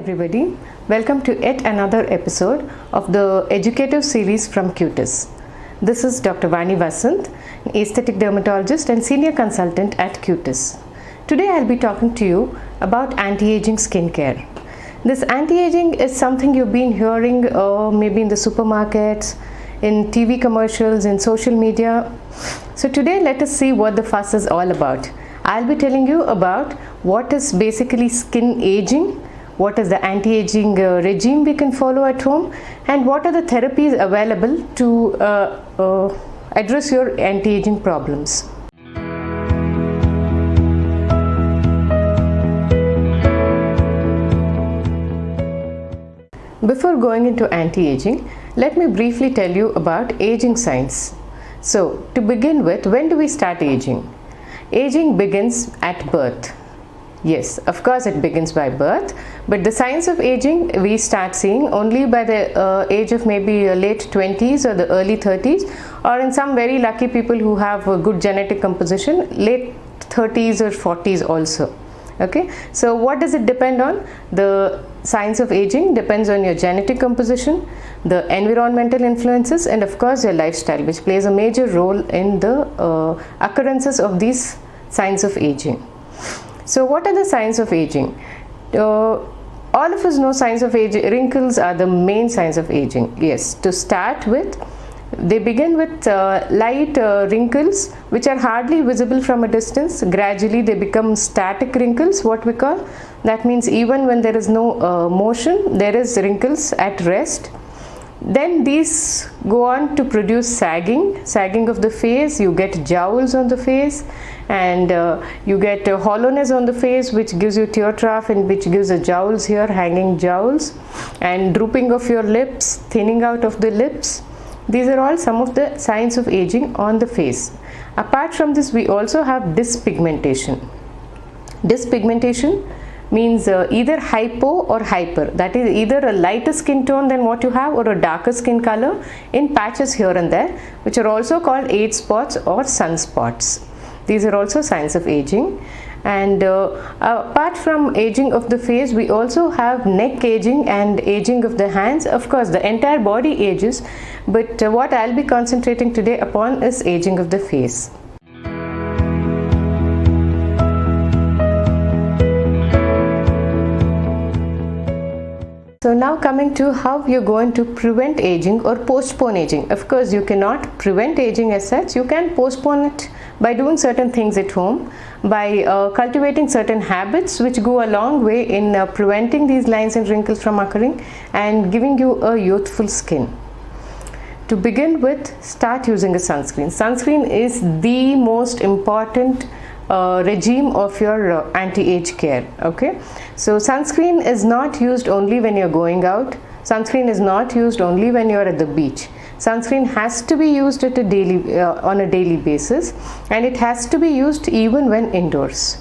everybody, welcome to yet another episode of the educative series from Cutis. This is Dr. Vani Vasant, an aesthetic dermatologist and senior consultant at Cutis. Today I'll be talking to you about anti-aging skincare. This anti-aging is something you've been hearing maybe in the supermarkets, in TV commercials, in social media. So today let us see what the fuss is all about. I'll be telling you about what is basically skin aging, what is the anti-aging regime we can follow at home, and what are the therapies available to address your anti-aging problems. Before going into anti-aging, let me briefly tell you about aging signs. So, to begin with, when do we start aging? Aging begins at birth. Yes, of course it begins by birth, but the signs of aging we start seeing only by the age of maybe late 20s or the early 30s, or in some very lucky people who have a good genetic composition, late 30s or 40s also. Okay, so what does it depend on? The signs of aging depends on your genetic composition, the environmental influences, and of course your lifestyle, which plays a major role in the occurrences of these signs of aging. So what are the signs of aging? All of us know signs of aging. Wrinkles are the main signs of aging. Yes, to start with, they begin with light wrinkles which are hardly visible from a distance. Gradually they become static wrinkles, what we call. That means even when there is no motion, there is wrinkles at rest. Then these go on to produce sagging of the face. You get jowls on the face, and you get hollowness on the face, which gives you tear trough and which gives the jowls here, hanging jowls, and drooping of your lips, thinning out of the lips. These are all some of the signs of aging on the face. Apart from this, we also have dyspigmentation. Dyspigmentation means either hypo or hyper, that is either a lighter skin tone than what you have or a darker skin color in patches here and there, which are also called age spots or sunspots. These are also signs of aging. And apart from aging of the face, we also have neck aging and aging of the hands. Of course, the entire body ages, but what I'll be concentrating today upon is aging of the face. So now coming to how you're going to prevent aging or postpone aging. Of course, you cannot prevent aging as such. You can postpone it by doing certain things at home, by cultivating certain habits which go a long way in preventing these lines and wrinkles from occurring and giving you a youthful skin. To begin with, start using a sunscreen. Sunscreen is the most important regime of your anti-age care. Okay, so sunscreen is not used only when you're going out. Sunscreen is not used only when you're at the beach. Sunscreen has to be used at on a daily basis, and it has to be used even when indoors.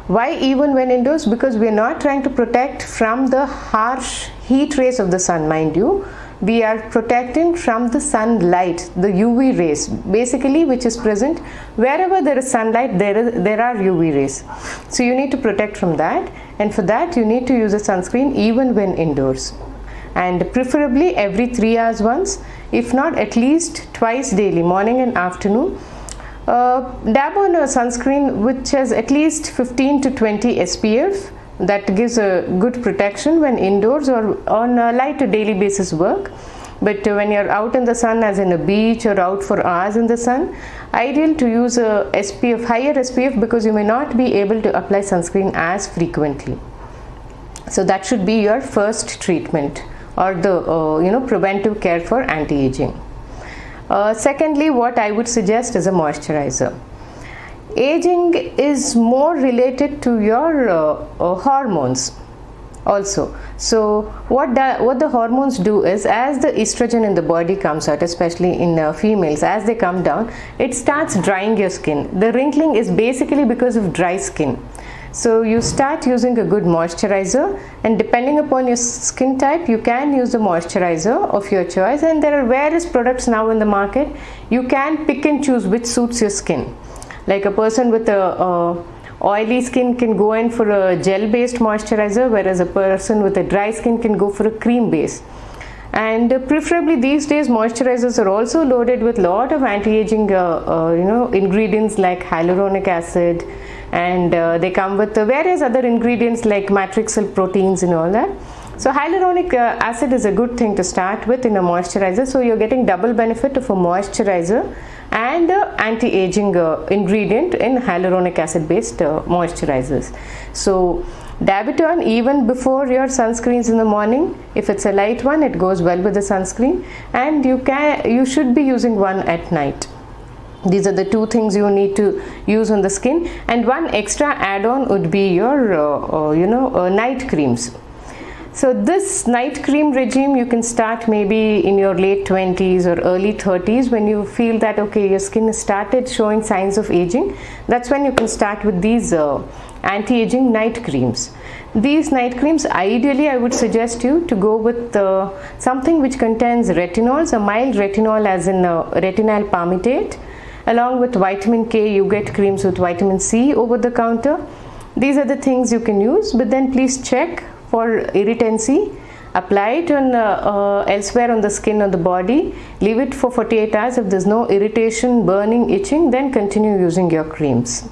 Why even when indoors? Because we are not trying to protect from the harsh heat rays of the sun, mind you. We are protecting from the sunlight, the UV rays, basically, which is present wherever there is sunlight. There are UV rays, so you need to protect from that, and for that you need to use a sunscreen even when indoors, and preferably every 3 hours once, if not at least twice daily, morning and afternoon. Dab on a sunscreen which has at least 15 to 20 SPF. That gives a good protection when indoors or on a light daily basis work. But when you're out in the sun, as in a beach or out for hours in the sun, ideal to use a SPF, higher SPF, because you may not be able to apply sunscreen as frequently. So that should be your first treatment or the preventive care for anti-aging. Secondly, what I would suggest is a moisturizer. Aging is more related to your hormones also. So what the hormones do is, as the estrogen in the body comes out, especially in females, as they come down, it starts drying your skin. The wrinkling is basically because of dry skin. So you start using a good moisturizer, and depending upon your skin type, you can use the moisturizer of your choice, and there are various products now in the market. You can pick and choose which suits your skin. Like a person with a Oily skin can go in for a gel based moisturizer, whereas a person with a dry skin can go for a cream base. And preferably these days moisturizers are also loaded with lot of anti-aging ingredients like hyaluronic acid, and they come with various other ingredients like matrixyl proteins and all that. So hyaluronic acid is a good thing to start with in a moisturizer. So you're getting double benefit of a moisturizer and anti-aging ingredient in hyaluronic acid based moisturizers. So dab it on even before your sunscreens in the morning. If it's a light one, it goes well with the sunscreen, and you should be using one at night. These are the two things you need to use on the skin, and one extra add-on would be your night creams. So this night cream regime you can start maybe in your late 20s or early 30s, when you feel that okay, your skin has started showing signs of aging. That's when you can start with these anti-aging night creams. These night creams, ideally I would suggest you to go with something which contains retinols, a mild retinol as in retinol palmitate. Along with vitamin K, you get creams with vitamin C over the counter. These are the things you can use, but then please check for irritancy. Apply it on elsewhere on the skin or the body. Leave it for 48 hours. If there's no irritation, burning, itching, then continue using your creams.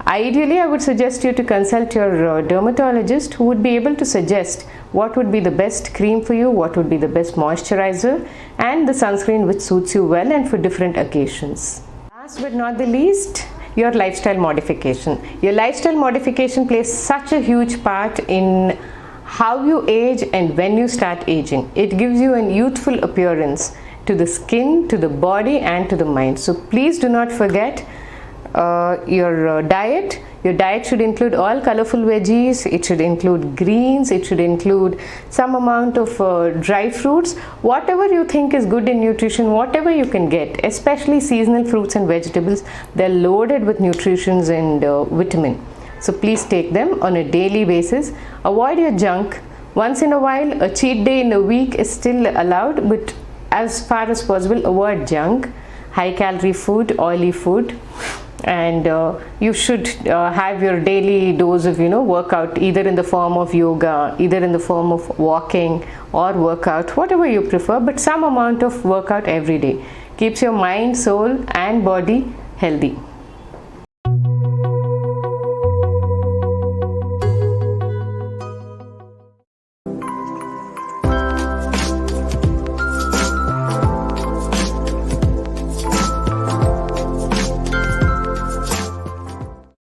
Ideally, I would suggest you to consult your dermatologist, who would be able to suggest what would be the best cream for you, what would be the best moisturizer, and the sunscreen which suits you well and for different occasions. Last but not the least, your lifestyle modification. Your lifestyle modification plays such a huge part in how you age and when you start aging. It gives you a youthful appearance to the skin, to the body, and to the mind. So please do not forget your diet. Your diet should include all colorful veggies, it should include greens, it should include some amount of dry fruits, whatever you think is good in nutrition, whatever you can get, especially seasonal fruits and vegetables. They're loaded with nutrients and vitamin. So please take them on a daily basis. Avoid your junk. Once in a while, a cheat day in a week is still allowed, but as far as possible, avoid junk, high calorie food, oily food. And you should have your daily dose of workout, either in the form of yoga, either in the form of walking or workout, whatever you prefer, but some amount of workout every day keeps your mind, soul and body healthy.